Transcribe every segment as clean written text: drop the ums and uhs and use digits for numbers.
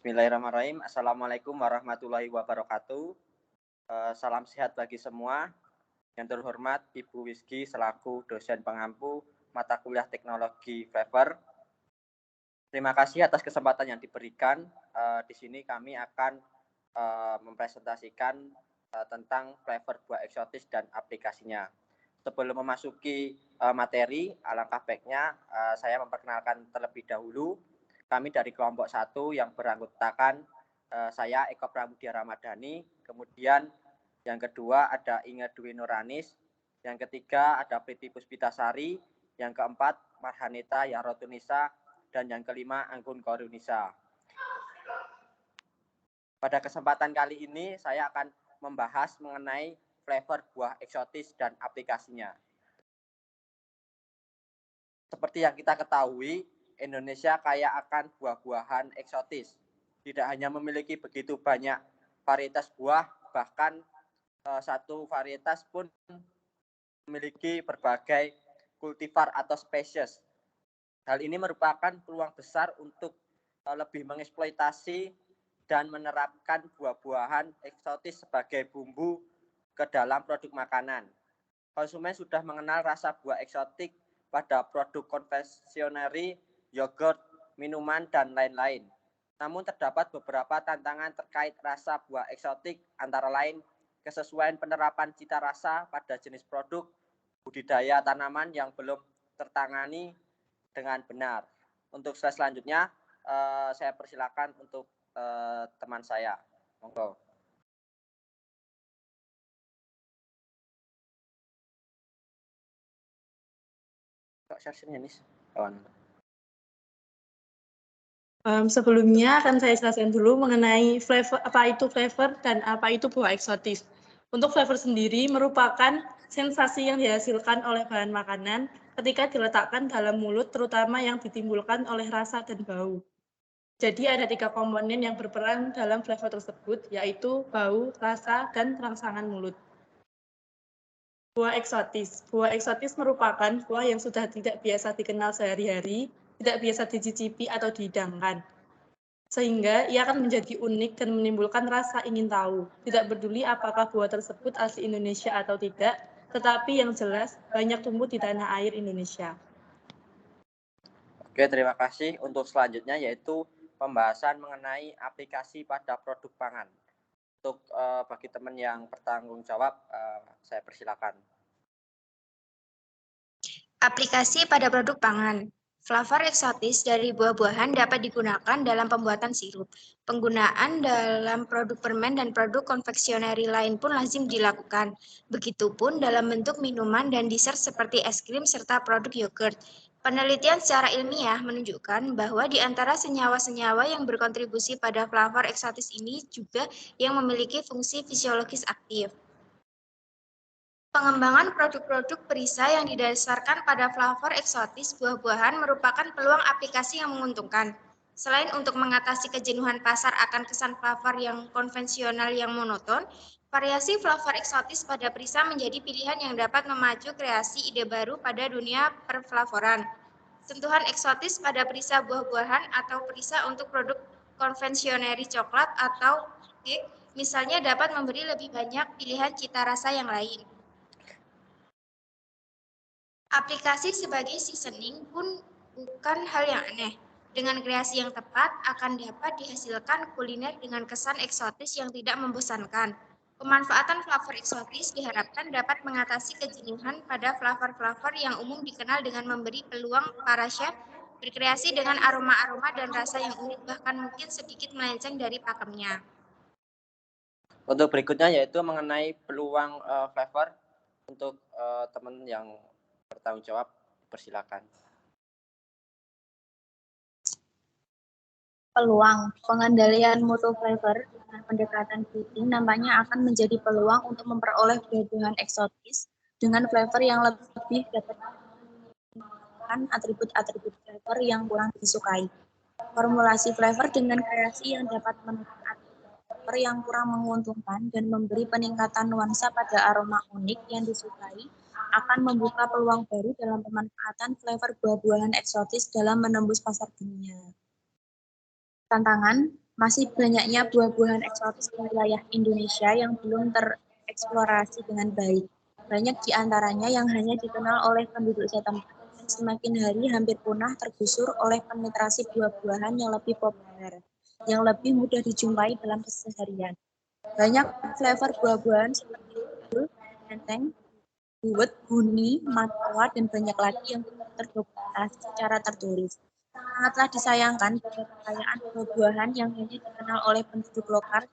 Bismillahirrahmanirrahim. Assalamualaikum warahmatullahi wabarakatuh. Salam sehat bagi semua. Yang terhormat Ibu Wisky selaku dosen pengampu mata kuliah teknologi flavor. Terima kasih atas kesempatan yang diberikan. Di sini kami akan mempresentasikan tentang flavor buah eksotis dan aplikasinya. Sebelum memasuki materi, alangkah baiknya saya memperkenalkan terlebih dahulu. Kami dari kelompok 1 yang beranggotakan saya Eko Pramudia Ramadhani, kemudian yang kedua ada Inge Dwi Nuranis, yang ketiga ada Priti Puspitasari, yang keempat Marhanita Yarotunisa, dan yang kelima Anggun Korunisa. Pada kesempatan kali ini saya akan membahas mengenai flavor buah eksotis dan aplikasinya. Seperti yang kita ketahui, Indonesia kaya akan buah-buahan eksotis. Tidak hanya memiliki begitu banyak varietas buah, bahkan satu varietas pun memiliki berbagai kultivar atau spesies. Hal ini merupakan peluang besar untuk lebih mengeksploitasi dan menerapkan buah-buahan eksotis sebagai bumbu ke dalam produk makanan. Konsumen sudah mengenal rasa buah eksotik pada produk konvensional, yogurt, minuman, dan lain-lain. Namun terdapat beberapa tantangan terkait rasa buah eksotik, antara lain kesesuaian penerapan cita rasa pada jenis produk, budidaya tanaman yang belum tertangani dengan benar. Untuk slide selanjutnya, saya persilakan untuk teman saya. Monggo. Kok share-nya nih? Sebelumnya akan saya jelaskan dulu mengenai flavor, apa itu flavor dan apa itu buah eksotis. Untuk flavor sendiri merupakan sensasi yang dihasilkan oleh bahan makanan ketika diletakkan dalam mulut, terutama yang ditimbulkan oleh rasa dan bau. Jadi ada 3 komponen yang berperan dalam flavor tersebut, yaitu bau, rasa, dan rangsangan mulut. Buah eksotis. Buah eksotis merupakan buah yang sudah tidak biasa dikenal sehari-hari, tidak biasa dicicipi atau dihidangkan. Sehingga ia akan menjadi unik dan menimbulkan rasa ingin tahu. Tidak peduli apakah buah tersebut asli Indonesia atau tidak, tetapi yang jelas banyak tumbuh di tanah air Indonesia. Oke, terima kasih. Untuk selanjutnya yaitu pembahasan mengenai aplikasi pada produk pangan. Untuk bagi teman yang bertanggung jawab, saya persilakan. Aplikasi pada produk pangan. Flavor eksotis dari buah-buahan dapat digunakan dalam pembuatan sirup. Penggunaan dalam produk permen dan produk konfeksioneri lain pun lazim dilakukan. Begitupun dalam bentuk minuman dan dessert seperti es krim serta produk yogurt. Penelitian secara ilmiah menunjukkan bahwa di antara senyawa-senyawa yang berkontribusi pada flavor eksotis ini juga yang memiliki fungsi fisiologis aktif. Pengembangan produk-produk perisai yang didasarkan pada flavor eksotis buah-buahan merupakan peluang aplikasi yang menguntungkan. Selain untuk mengatasi kejenuhan pasar akan kesan flavor yang konvensional yang monoton, variasi flavor eksotis pada perisa menjadi pilihan yang dapat memacu kreasi ide baru pada dunia perflavoran. Sentuhan eksotis pada perisa buah-buahan atau perisa untuk produk konvensioneri coklat atau cake, misalnya dapat memberi lebih banyak pilihan cita rasa yang lain. Aplikasi sebagai seasoning pun bukan hal yang aneh. Dengan kreasi yang tepat akan dapat dihasilkan kuliner dengan kesan eksotis yang tidak membosankan. Pemanfaatan flavor eksotis diharapkan dapat mengatasi kejenuhan pada flavor-flavor yang umum dikenal dengan memberi peluang para chef berkreasi dengan aroma-aroma dan rasa yang unik, bahkan mungkin sedikit melenceng dari pakemnya. Untuk berikutnya yaitu mengenai peluang flavor untuk teman yang bertanggung jawab, persilakan. Peluang pengendalian mutu flavor dengan pendekatan breeding nampaknya akan menjadi peluang untuk memperoleh buah-buahan eksotis dengan flavor yang lebih dapat menunjukkan atribut-atribut flavor yang kurang disukai. Formulasi flavor dengan kreasi yang dapat menekan atribut flavor yang kurang menguntungkan dan memberi peningkatan nuansa pada aroma unik yang disukai akan membuka peluang baru dalam pemanfaatan flavor buah-buahan eksotis dalam menembus pasar dunia. Tantangan Masih banyaknya buah-buahan eksotis di wilayah Indonesia yang belum tereksplorasi dengan baik. Banyak di antaranya yang hanya dikenal oleh penduduk setempat dan semakin hari hampir punah tergusur oleh penetrasi buah-buahan yang lebih populer, yang lebih mudah dijumpai dalam keseharian. Banyak flavor buah-buahan seperti jus, menteng, buwet, huni, matoa, dan banyak lagi yang tidak terdokumentasi secara tertulis. Sangatlah disayangkan jika kekayaan buah-buahan yang hanya dikenal oleh penduduk lokal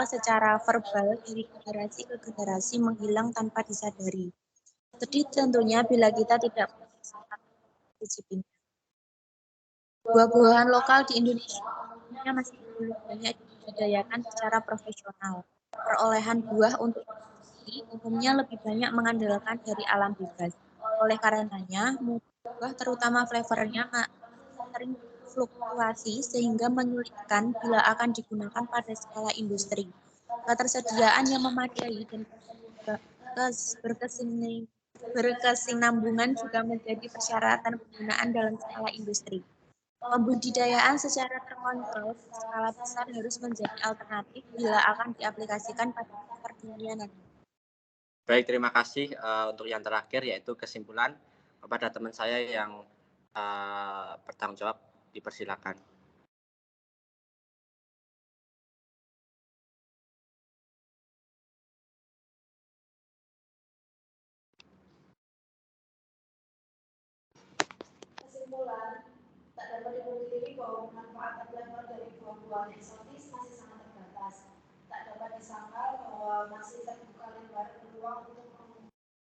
secara verbal dari generasi ke generasi menghilang tanpa disadari. Sedih tentunya bila kita tidak mencicipinya. Buah-buahan lokal di Indonesia umumnya masih belum banyak dibudidayakan secara profesional. Perolehan buah untuk konsumsi umumnya lebih banyak mengandalkan dari alam bebas. Oleh karenanya, mutu buah terutama flavornya sering fluktuasi sehingga menyulitkan bila akan digunakan pada skala industri. Ketersediaan yang memadai dan berkesinambungan juga menjadi persyaratan penggunaan dalam skala industri. Pembudidayaan secara terkontrol skala besar harus menjadi alternatif bila akan diaplikasikan pada pasar dunia nanti. Baik, terima kasih untuk yang terakhir yaitu kesimpulan kepada teman saya yang bertanggung jawab, dipersilakan. Kesimpulan, tak dapat dipungkiri bahwa manfaat flavor dari buah-buahan eksotis masih sangat terbatas. Tak dapat disangkal bahwa masih terbuka lebar peluang untuk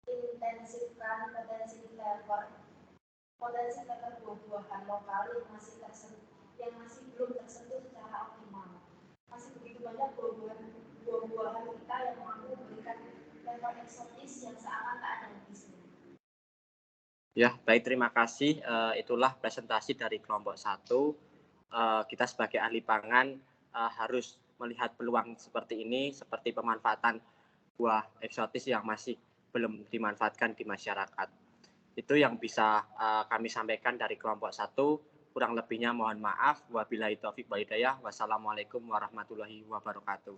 mengintensifkan potensi flavor buah-buahan lokal yang masih belum tersentuh secara optimal. Masih begitu banyak buah-buahan kita yang mampu memberikan flavor eksotis yang seakan tak ada di sini. Ya, baik, terima kasih. Itulah presentasi dari kelompok 1. Kita sebagai ahli pangan harus melihat peluang seperti ini, seperti pemanfaatan buah eksotis yang masih belum dimanfaatkan di masyarakat. Itu yang bisa kami sampaikan dari kelompok 1. Kurang lebihnya mohon maaf. Wabillahi taufiq wal hidayah. Wassalamualaikum warahmatullahi wabarakatuh.